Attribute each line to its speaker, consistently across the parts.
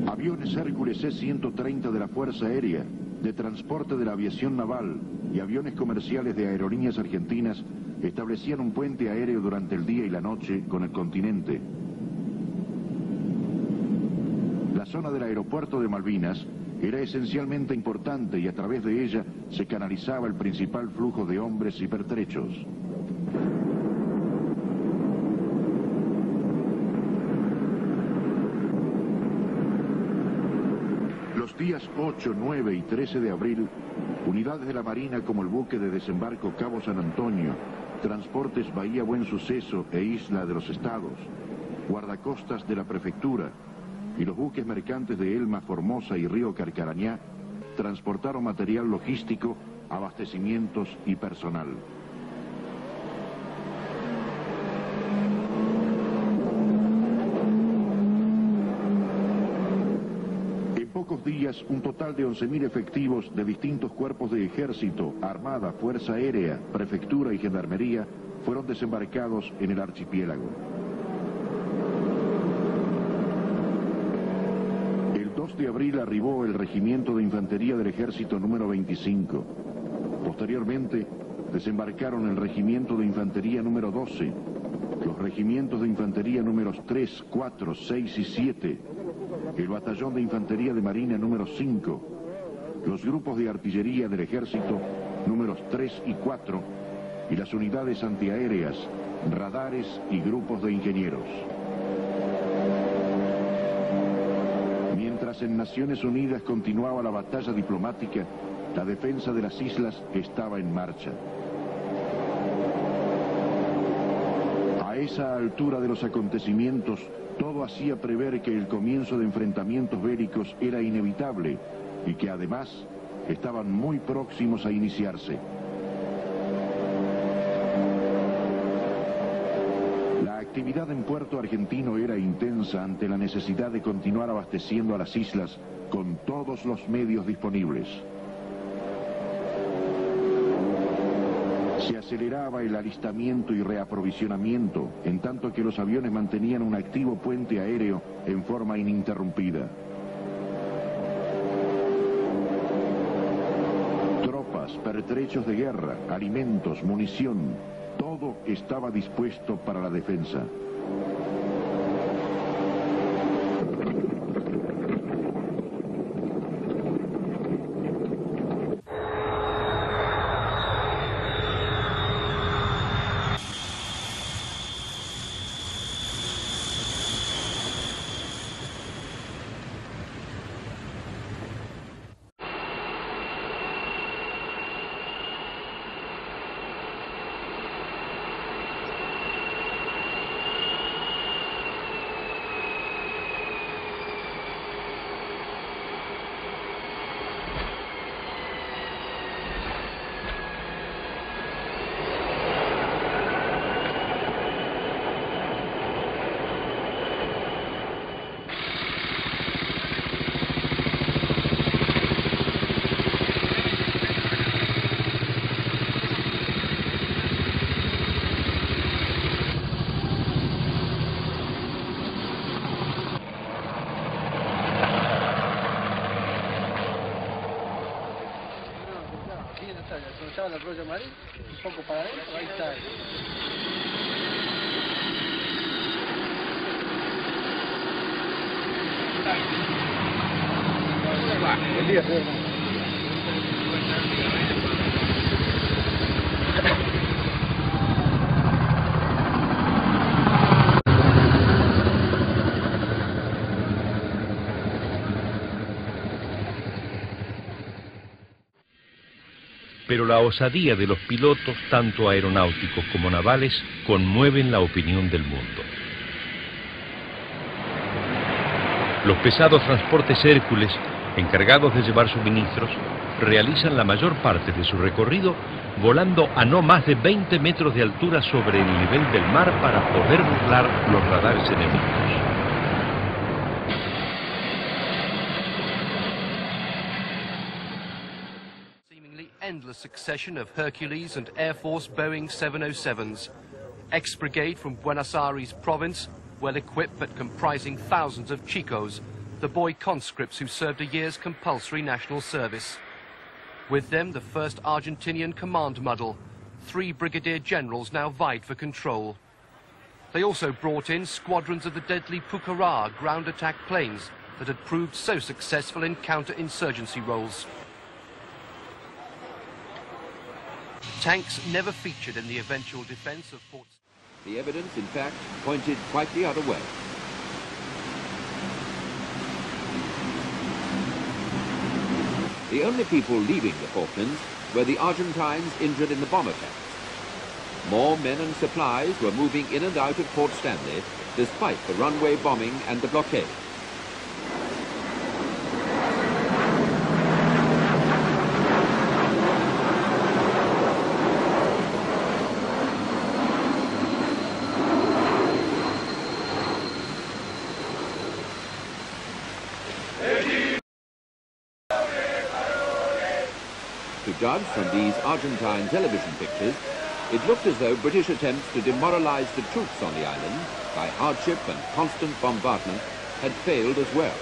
Speaker 1: Aviones Hércules C-130 de la Fuerza Aérea, de transporte de la aviación naval y aviones comerciales de aerolíneas argentinas establecían un puente aéreo durante el día y la noche con el continente. La zona del aeropuerto de Malvinas era esencialmente importante y a través de ella se canalizaba el principal flujo de hombres y pertrechos. Los días 8, 9 y 13 de abril, unidades de la Marina como el buque de desembarco Cabo San Antonio, transportes Bahía Buen Suceso e Isla de los Estados, guardacostas de la Prefectura y los buques mercantes de Elma, Formosa y Río Carcarañá transportaron material logístico, abastecimientos y personal. En pocos días, un total de 11.000 efectivos de distintos cuerpos de ejército, armada, fuerza aérea, prefectura y gendarmería fueron desembarcados en el archipiélago. El 2 de abril arribó el Regimiento de Infantería del Ejército número 25. Posteriormente, desembarcaron el Regimiento de Infantería número 12, los Regimientos de Infantería números 3, 4, 6 y 7, el Batallón de Infantería de Marina número 5, los grupos de artillería del Ejército números 3 y 4 y las unidades antiaéreas, radares y grupos de ingenieros. Mientras en Naciones Unidas continuaba la batalla diplomática, la defensa de las islas estaba en marcha. A esa altura de los acontecimientos, todo hacía prever que el comienzo de enfrentamientos bélicos era inevitable y que además estaban muy próximos a iniciarse. La actividad en Puerto Argentino era intensa ante la necesidad de continuar abasteciendo a las islas con todos los medios disponibles. Se aceleraba el alistamiento y reaprovisionamiento, en tanto que los aviones mantenían un activo puente aéreo en forma ininterrumpida. Tropas, pertrechos de guerra, alimentos, munición, todo estaba dispuesto para la defensa.
Speaker 2: La proya marina, un poco para adentro, ahí está. Buen día, señor.
Speaker 3: Pero la osadía de los pilotos, tanto aeronáuticos como navales, conmueven la opinión del mundo. Los pesados transportes Hércules, encargados de llevar suministros, realizan la mayor parte de su recorrido volando a no más de 20 metros de altura sobre el nivel del mar para poder burlar los radares enemigos.
Speaker 4: endless succession of Hercules and Air Force Boeing 707s. Ex-brigade from Buenos Aires province, well-equipped but comprising thousands of chicos, the boy conscripts who served a year's compulsory national service. With them, the first Argentinian command model. 3 brigadier generals now vied for control. They also brought in squadrons of the deadly Pucará ground attack planes that had proved so successful in counter-insurgency roles. Tanks never featured in the eventual defence of Port.
Speaker 5: The evidence, in fact, pointed quite the other way. The only people leaving the Falklands were the Argentines injured in the bomb attacks. More men and supplies were moving in and out of Port Stanley, despite the runway bombing and the blockade. To judge from these Argentine television pictures, it looked as though British attempts to demoralize the troops on the island by hardship and constant bombardment had failed as well.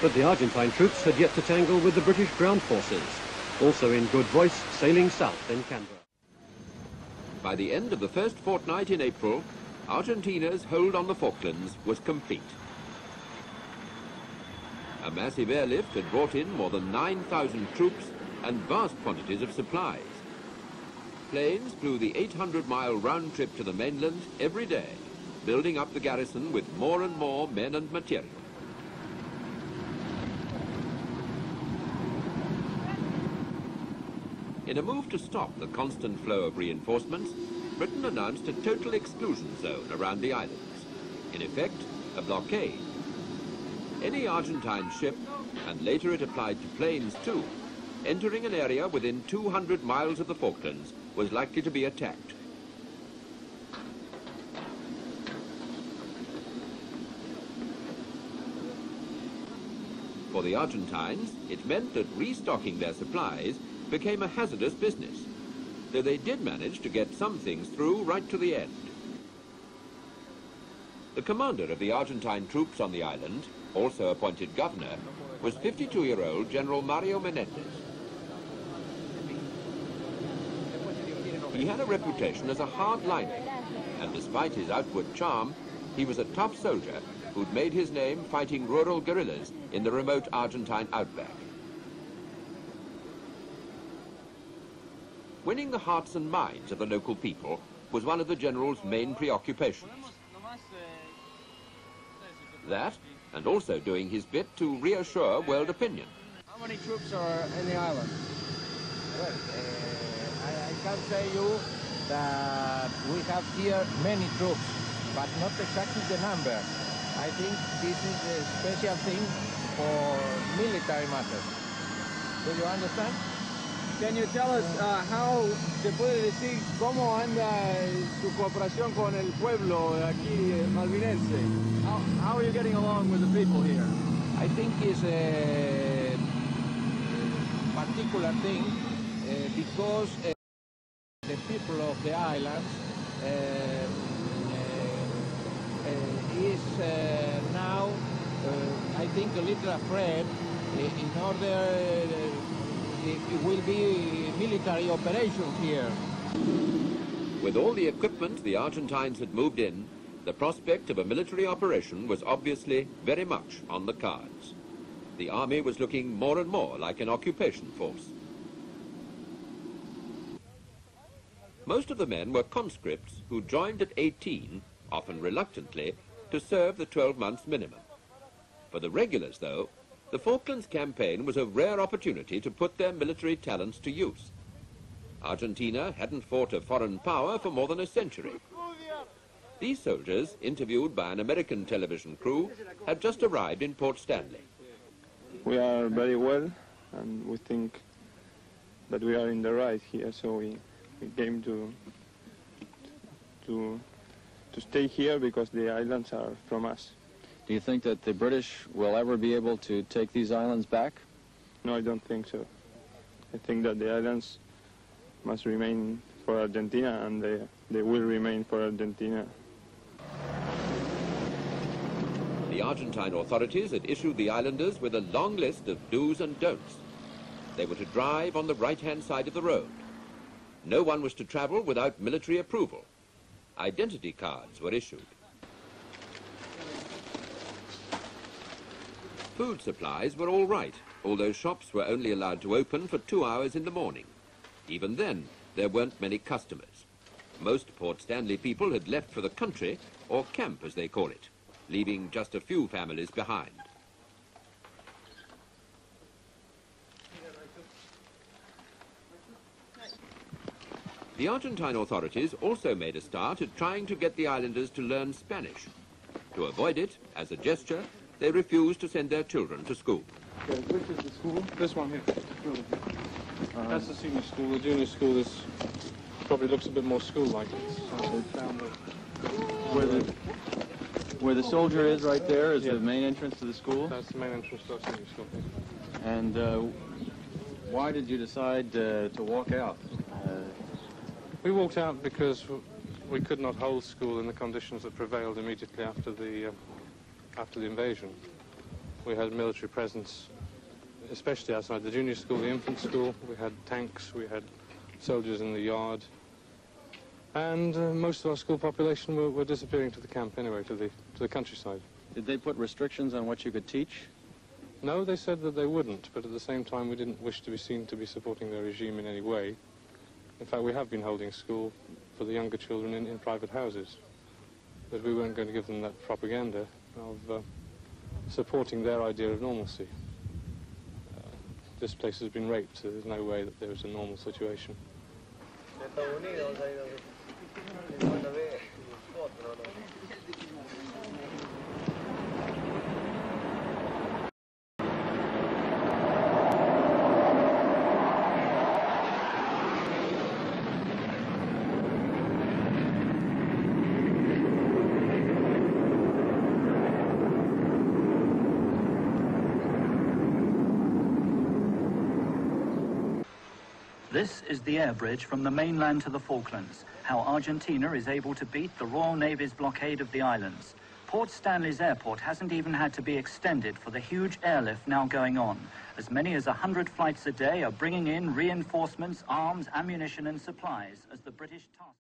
Speaker 6: But the Argentine troops had yet to tangle with the British ground forces, also in good voice sailing south in Canberra.
Speaker 5: By the end of the first fortnight in April, Argentina's hold on the Falklands was complete. A massive airlift had brought in more than 9,000 troops and vast quantities of supplies. Planes flew the 800-mile round trip to the mainland every day, building up the garrison with more and more men and material. In a move to stop the constant flow of reinforcements, Britain announced a total exclusion zone around the islands. In effect, a blockade. Any Argentine ship, and later it applied to planes too, entering an area within 200 miles of the Falklands was likely to be attacked. For the Argentines, it meant that restocking their supplies became a hazardous business, though they did manage to get some things through right to the end. The commander of the Argentine troops on the island, also appointed governor, was 52-year-old General Mario Menendez. He had a reputation as a hardliner, and despite his outward charm, he was a tough soldier who'd made his name fighting rural guerrillas in the remote Argentine outback. Winning the hearts and minds of the local people was one of the general's main preoccupations. That, and also doing his bit to reassure world opinion.
Speaker 2: How many troops are in the island? Well, I can tell you that we have here many troops, but not exactly the number. I think this is a special thing for military matters. Do you understand? Can you tell us how se puede decir cómo anda su cooperación con el pueblo aquí malvinense? How are you getting along with the people here? I think it's a particular thing because the people of the islands is now, I think, a little afraid in order it will be military operations here.
Speaker 5: With all the equipment the Argentines had moved in, the prospect of a military operation was obviously very much on the cards. The army was looking more and more like an occupation force. Most of the men were conscripts who joined at 18, often reluctantly, to serve the 12 months minimum. For the regulars, though, the Falklands campaign was a rare opportunity to put their military talents to use. Argentina hadn't fought a foreign power for more than a century. These soldiers, interviewed by an American television crew, had just arrived in Port Stanley.
Speaker 7: We are very well, and we think that we are in the right here, so we came to to stay here because the islands are from us.
Speaker 8: Do you think that the British will ever be able to take these islands back?
Speaker 7: No, I don't think so. I think that the islands must remain for Argentina, and they will remain for Argentina.
Speaker 5: The Argentine authorities had issued the islanders with a long list of do's and don'ts. They were to drive on the right-hand side of the road. No one was to travel without military approval. Identity cards were issued. Food supplies were all right, although shops were only allowed to open for 2 hours in the morning. Even then, there weren't many customers. Most Port Stanley people had left for the country, or camp as they call it, leaving just a few families behind. The Argentine authorities also made a start at trying to get the islanders to learn Spanish. To avoid it, as a gesture, they refused to send their children to school.
Speaker 7: Okay, which is the school? This one here. That's the senior school. The junior school is probably looks a bit more school-like.
Speaker 8: Where the soldier is right there is the main entrance to the school?
Speaker 7: That's the main entrance to our senior school.
Speaker 8: And why did you decide to walk out?
Speaker 7: We walked out because we could not hold school in the conditions that prevailed immediately after the invasion. We had military presence, especially outside the junior school, the infant school. We had tanks, we had soldiers in the yard. And most of our school population were disappearing to the camp anyway, to the countryside.
Speaker 8: Did they put restrictions on what you could teach?
Speaker 7: No, they said that they wouldn't, but at the same time we didn't wish to be seen to be supporting their regime in any way. In fact, we have been holding school for the younger children in private houses, but we weren't going to give them that propaganda of supporting their idea of normalcy. This place has been raped, so there's no way that there is a normal situation.
Speaker 9: This is the air bridge from the mainland to the Falklands, how Argentina is able to beat the Royal Navy's blockade of the islands. Port Stanley's airport hasn't even had to be extended for the huge airlift now going on. As many as 100 flights a day are bringing in reinforcements, arms, ammunition and supplies as the British task.